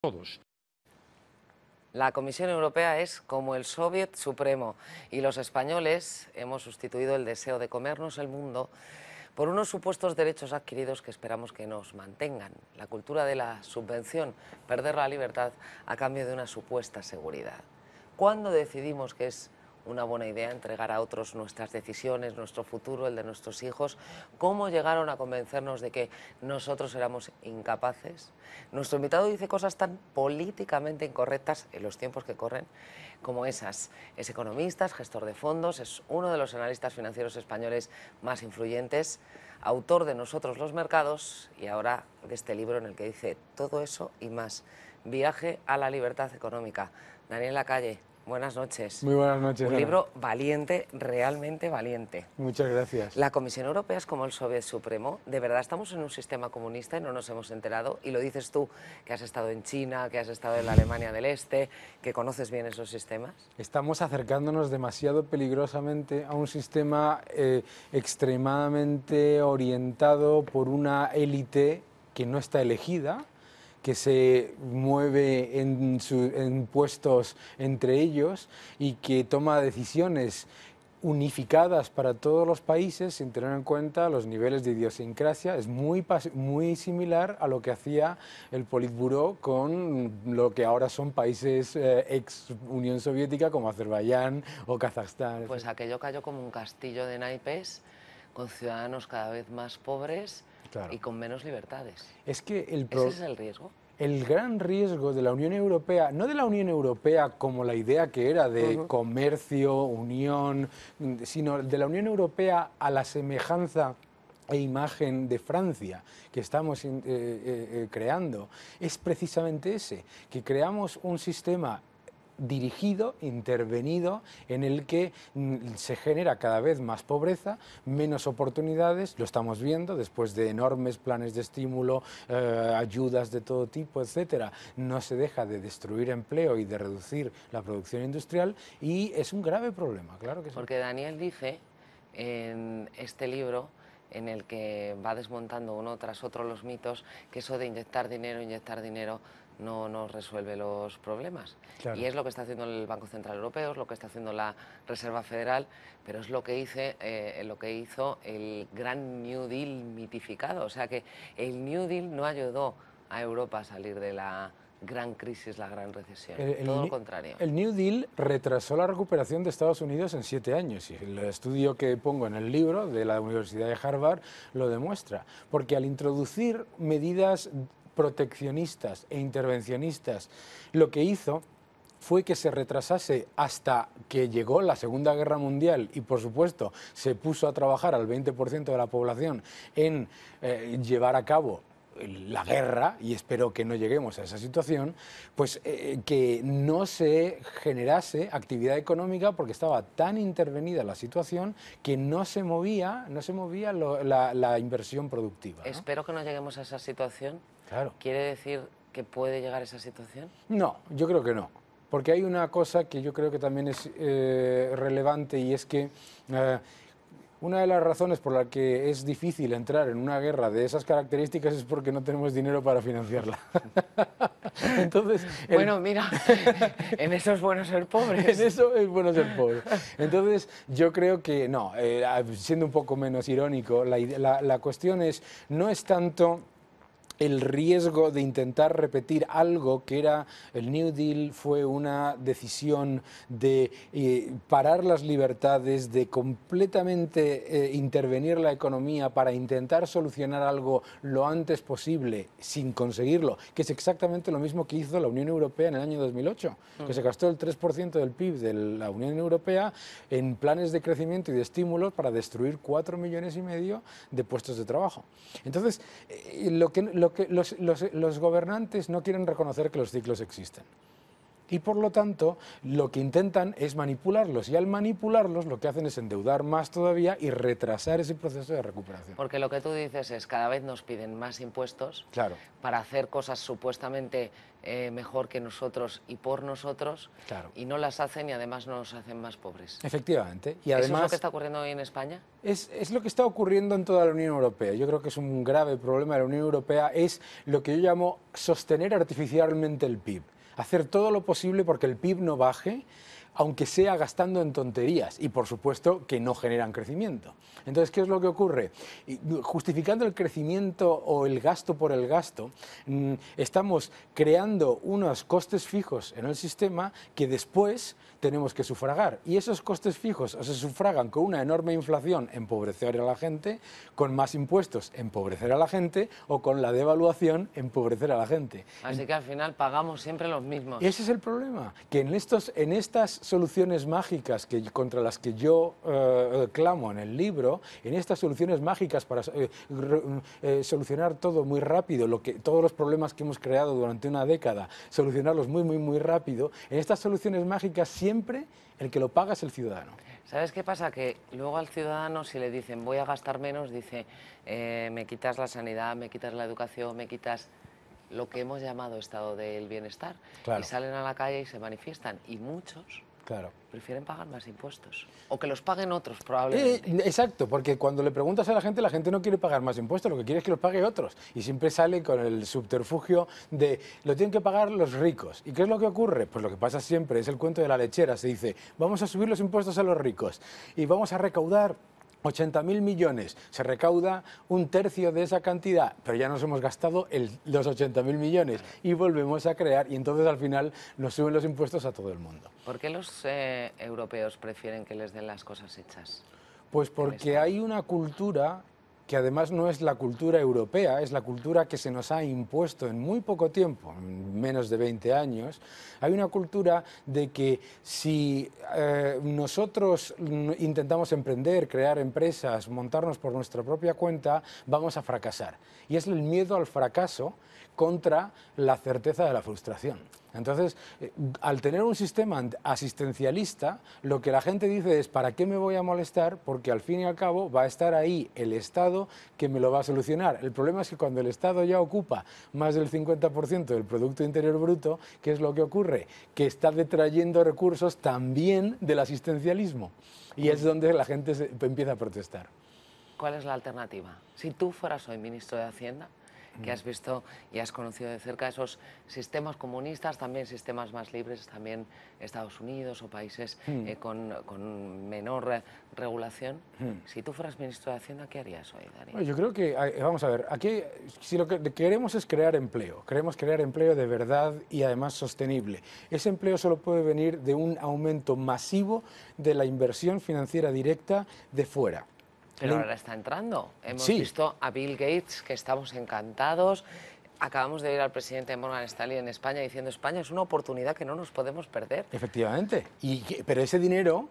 todos. La Comisión Europea es como el Soviet supremo y los españoles hemos sustituido el deseo de comernos el mundo por unos supuestos derechos adquiridos que esperamos que nos mantengan. La cultura de la subvención, perder la libertad a cambio de una supuesta seguridad. ¿Cuándo decidimos que es una buena idea entregar a otros nuestras decisiones, nuestro futuro, el de nuestros hijos? ¿Cómo llegaron a convencernos de que nosotros éramos incapaces? Nuestro invitado dice cosas tan políticamente incorrectas en los tiempos que corren como esas. Es economista, es gestor de fondos, es uno de los analistas financieros españoles más influyentes, autor de Nosotros los mercados y ahora de este libro en el que dice todo eso y más. Viaje a la libertad económica. Daniel Lacalle, buenas noches. Muy buenas noches. Un libro valiente, realmente valiente. Muchas gracias. La Comisión Europea es como el Soviet supremo. ¿De verdad estamos en un sistema comunista y no nos hemos enterado? Y lo dices tú, que has estado en China, que has estado en la Alemania del Este, que conoces bien esos sistemas. Estamos acercándonos demasiado peligrosamente a un sistema extremadamente orientado por una élite que no está elegida, que se mueve en puestos entre ellos y que toma decisiones unificadas para todos los países sin tener en cuenta los niveles de idiosincrasia. Es muy similar a lo que hacía el Politburó con lo que ahora son países ex Unión Soviética como Azerbaiyán o Kazajstán. Pues aquello cayó como un castillo de naipes con ciudadanos cada vez más pobres. Claro. Y con menos libertades. Es que ¿Ese es el riesgo? El gran riesgo de la Unión Europea, no de la Unión Europea como la idea que era de comercio, unión, sino de la Unión Europea a la semejanza e imagen de Francia que estamos creando, es precisamente ese, que creamos un sistema dirigido, intervenido, en el que se genera cada vez más pobreza, menos oportunidades, lo estamos viendo después de enormes planes de estímulo, ayudas de todo tipo, etcétera. No se deja de destruir empleo y de reducir la producción industrial y es un grave problema, claro que sí. Porque Daniel dice en este libro, en el que va desmontando uno tras otro los mitos, que eso de inyectar dinero no nos resuelve los problemas. Claro. Y es lo que está haciendo el Banco Central Europeo, es lo que está haciendo la Reserva Federal, pero es lo que hizo el gran New Deal mitificado. O sea que el New Deal no ayudó a Europa a salir de la gran crisis, la gran recesión, todo lo contrario. El New Deal retrasó la recuperación de Estados Unidos en 7 años y el estudio que pongo en el libro de la Universidad de Harvard lo demuestra, porque al introducir medidas proteccionistas e intervencionistas, lo que hizo fue que se retrasase hasta que llegó la Segunda Guerra Mundial y, por supuesto, se puso a trabajar al 20% de la población en llevar a cabo la guerra, y espero que no lleguemos a esa situación, pues que no se generase actividad económica porque estaba tan intervenida la situación que no se movía la inversión productiva, ¿no? Espero que no lleguemos a esa situación. Claro. ¿Quiere decir que puede llegar a esa situación? No, yo creo que no. Porque hay una cosa que yo creo que también es relevante y es que una de las razones por la que es difícil entrar en una guerra de esas características es porque no tenemos dinero para financiarla. Entonces, bueno, mira, en eso es bueno ser pobre. En eso es bueno ser pobre. Entonces, yo creo que no, siendo un poco menos irónico, la cuestión no es tanto el riesgo de intentar repetir algo que era el New Deal, fue una decisión de parar las libertades, de completamente intervenir la economía para intentar solucionar algo lo antes posible sin conseguirlo, que es exactamente lo mismo que hizo la Unión Europea en el año 2008, que se gastó el 3% del PIB de la Unión Europea en planes de crecimiento y de estímulos para destruir 4,5 millones de puestos de trabajo. Entonces, los gobernantes no quieren reconocer que los ciclos existen. Y por lo tanto, lo que intentan es manipularlos, y al manipularlos lo que hacen es endeudar más todavía y retrasar ese proceso de recuperación. Porque lo que tú dices es cada vez nos piden más impuestos Claro. para hacer cosas supuestamente mejor que nosotros y por nosotros, Claro. y no las hacen y además nos hacen más pobres. Efectivamente. Y ¿Eso es además, lo que está ocurriendo hoy en España? es lo que está ocurriendo en toda la Unión Europea. Yo creo que es un grave problema de la Unión Europea, es lo que yo llamo sostener artificialmente el PIB. Hacer todo lo posible porque el PIB no baje, aunque sea gastando en tonterías, y por supuesto que no generan crecimiento. Entonces, ¿qué es lo que ocurre? Justificando el crecimiento o el gasto por el gasto, estamos creando unos costes fijos en el sistema que después tenemos que sufragar. Y esos costes fijos o se sufragan con una enorme inflación, empobrecer a la gente, con más impuestos, empobrecer a la gente, o con la devaluación, empobrecer a la gente. Así que al final pagamos siempre los mismos. Ese es el problema, que en estas soluciones mágicas contra las que yo clamo en el libro, en estas soluciones mágicas para solucionar todo muy rápido, todos los problemas que hemos creado durante una década, solucionarlos muy rápido, en estas soluciones mágicas siempre el que lo paga es el ciudadano. ¿Sabes qué pasa? Que luego al ciudadano, si le dicen voy a gastar menos, dice me quitas la sanidad, me quitas la educación, me quitas lo que hemos llamado estado del bienestar. Claro. Y salen a la calle y se manifiestan. Y muchos prefieren pagar más impuestos. O que los paguen otros, probablemente. Exacto, porque cuando le preguntas a la gente no quiere pagar más impuestos, lo que quiere es que los pague otros. Y siempre sale con el subterfugio de lo tienen que pagar los ricos. ¿Y qué es lo que ocurre? Pues lo que pasa siempre es el cuento de la lechera. Se dice, vamos a subir los impuestos a los ricos y vamos a recaudar 80.000 millones, se recauda un tercio de esa cantidad, pero ya nos hemos gastado los 80.000 millones y volvemos a crear, y entonces al final nos suben los impuestos a todo el mundo. ¿Por qué los europeos prefieren que les den las cosas hechas? Pues porque hay una cultura que además no es la cultura europea, es la cultura que se nos ha impuesto en muy poco tiempo, en menos de 20 años. Hay una cultura de que si nosotros intentamos emprender, crear empresas, montarnos por nuestra propia cuenta, vamos a fracasar. Y es el miedo al fracaso contra la certeza de la frustración. Entonces, al tener un sistema asistencialista, lo que la gente dice es, ¿para qué me voy a molestar? Porque al fin y al cabo va a estar ahí el Estado que me lo va a solucionar. El problema es que cuando el Estado ya ocupa más del 50% del Producto Interior Bruto, ¿qué es lo que ocurre? Que está detrayendo recursos también del asistencialismo. Y es donde la gente empieza a protestar. ¿Cuál es la alternativa? Si tú fueras hoy ministro de Hacienda, que has visto y has conocido de cerca esos sistemas comunistas, también sistemas más libres, también Estados Unidos o países con menor regulación. Si tú fueras ministro de Hacienda, ¿qué harías hoy, Dani? Bueno, yo creo que, vamos a ver, aquí si lo que queremos es crear empleo, queremos crear empleo de verdad y además sostenible. Ese empleo solo puede venir de un aumento masivo de la inversión financiera directa de fuera. Pero ahora está entrando. Hemos visto a Bill Gates, que estamos encantados. Acabamos de ver al presidente Morgan Stanley en España diciendo España es una oportunidad que no nos podemos perder. Efectivamente. Pero ese dinero,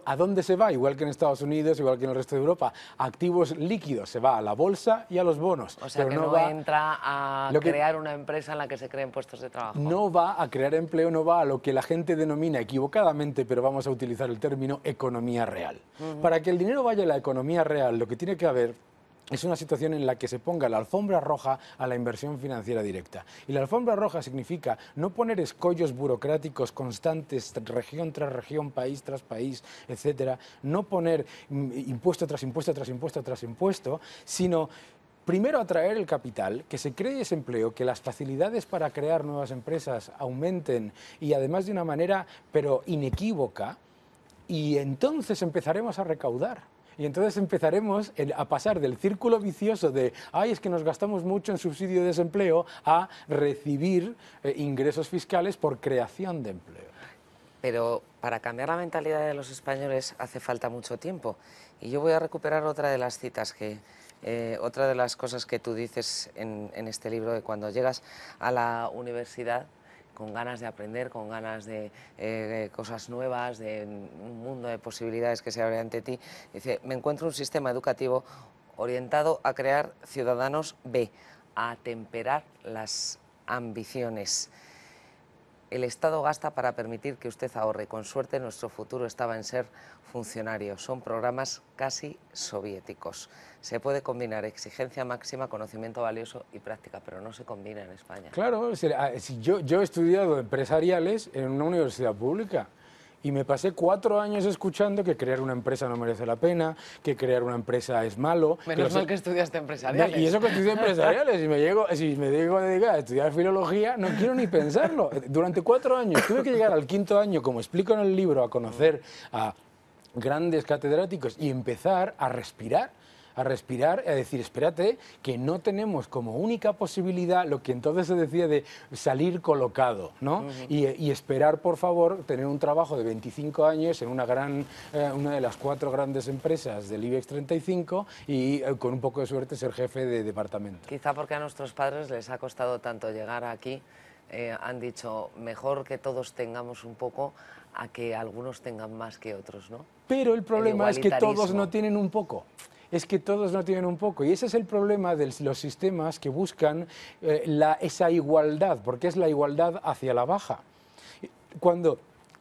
¿a dónde se va? Igual que en Estados Unidos, igual que en el resto de Europa. Activos líquidos, se va a la bolsa y a los bonos. O sea, pero que no entra a crear una empresa en la que se creen puestos de trabajo. No va a crear empleo, no va a lo que la gente denomina equivocadamente, pero vamos a utilizar el término economía real. Para que el dinero vaya a la economía real, lo que tiene que haber es una situación en la que se ponga la alfombra roja a la inversión financiera directa. Y la alfombra roja significa no poner escollos burocráticos constantes, región tras región, país tras país, etcétera, no poner impuesto tras impuesto tras impuesto tras impuesto, sino primero atraer el capital, que se cree ese empleo, que las facilidades para crear nuevas empresas aumenten y además de una manera pero inequívoca, y entonces empezaremos a recaudar. Y entonces empezaremos a pasar del círculo vicioso de ay, es que nos gastamos mucho en subsidio de desempleo a recibir ingresos fiscales por creación de empleo. Pero para cambiar la mentalidad de los españoles hace falta mucho tiempo. Y yo voy a recuperar otra de las citas otra de las cosas que tú dices en este libro, de cuando llegas a la universidad con ganas de aprender, con ganas de cosas nuevas, de un mundo de posibilidades que se abre ante ti. Dice, me encuentro un sistema educativo orientado a crear ciudadanos B, a atemperar las ambiciones. el Estado gasta para permitir que usted ahorre. Con suerte, nuestro futuro estaba en ser funcionario. Son programas casi soviéticos. Se puede combinar exigencia máxima, conocimiento valioso y práctica, pero no se combina en España. Claro, si yo he estudiado empresariales en una universidad pública. Y me pasé 4 años escuchando que crear una empresa no merece la pena, que crear una empresa es malo. Menos mal que estudiaste empresariales. Y eso que estudié empresariales, si me digo a dedicar a estudiar filología, no quiero ni pensarlo. Durante 4 años tuve que llegar al 5.º año, como explico en el libro, a conocer a grandes catedráticos y empezar a respirar, y a decir, espérate, que no tenemos como única posibilidad lo que entonces se decía de salir colocado, ¿no? Y esperar, por favor, tener un trabajo de 25 años en una de las 4 grandes empresas del IBEX 35 y con un poco de suerte ser jefe de departamento. Quizá porque a nuestros padres les ha costado tanto llegar aquí, han dicho, mejor que todos tengamos un poco a que algunos tengan más que otros, ¿no? Pero el problema es que todos igualitarismo. no tienen un poco. Es que todos no tienen un poco. Y ese es el problema de los sistemas que buscan esa igualdad, porque es la igualdad hacia la baja.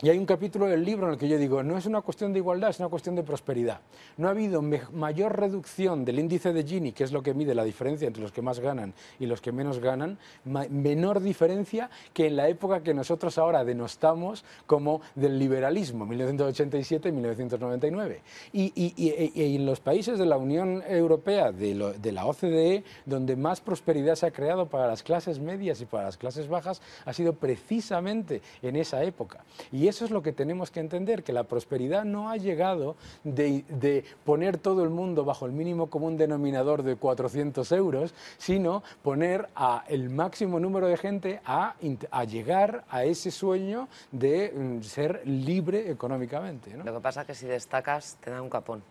Y hay un capítulo del libro en el que yo digo, no es una cuestión de igualdad, es una cuestión de prosperidad. No ha habido mayor reducción del índice de Gini, que es lo que mide la diferencia entre los que más ganan y los que menos ganan, menor diferencia que en la época que nosotros ahora denostamos como del liberalismo, 1987 y 1999. Y en los países de la Unión Europea, de la OCDE, donde más prosperidad se ha creado para las clases medias y para las clases bajas, ha sido precisamente en esa época. Y eso es lo que tenemos que entender, que la prosperidad no ha llegado de poner todo el mundo bajo el mínimo común denominador de 400 euros, sino poner el máximo número de gente a llegar a ese sueño de ser libre económicamente, ¿no? Lo que pasa es que si destacas te dan un capón.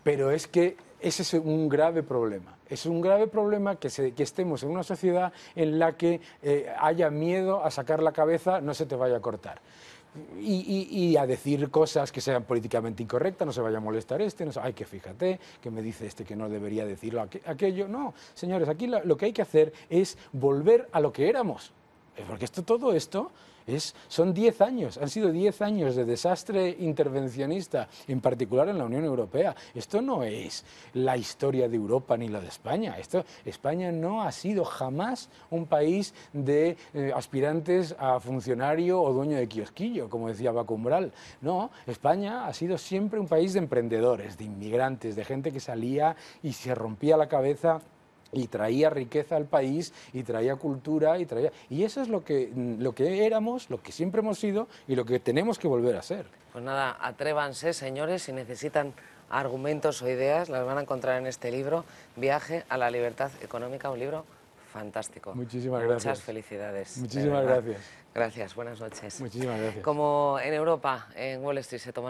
Pero es que ese es un grave problema. Es un grave problema que estemos en una sociedad en la que haya miedo a sacar la cabeza, no se te vaya a cortar. Y a decir cosas que sean políticamente incorrectas, no se vaya a molestar no ay, que fíjate, que me dice que no debería decirlo aquello. No, señores, aquí lo que hay que hacer es volver a lo que éramos. Porque todo esto son 10 años, han sido 10 años de desastre intervencionista, en particular en la Unión Europea. Esto no es la historia de Europa ni la de España. España no ha sido jamás un país de aspirantes a funcionario o dueño de kiosquillo, como decía Paco Umbral. No, España ha sido siempre un país de emprendedores, de inmigrantes, de gente que salía y se rompía la cabeza y traía riqueza al país, y traía cultura, y eso es lo que éramos, lo que siempre hemos sido y lo que tenemos que volver a ser. Pues nada, atrévanse, señores, si necesitan argumentos o ideas, las van a encontrar en este libro, Viaje a la libertad económica, un libro fantástico. Muchísimas gracias. Muchas felicidades. Muchísimas gracias. Gracias, buenas noches. Muchísimas gracias. Como en Europa, en Wall Street se toman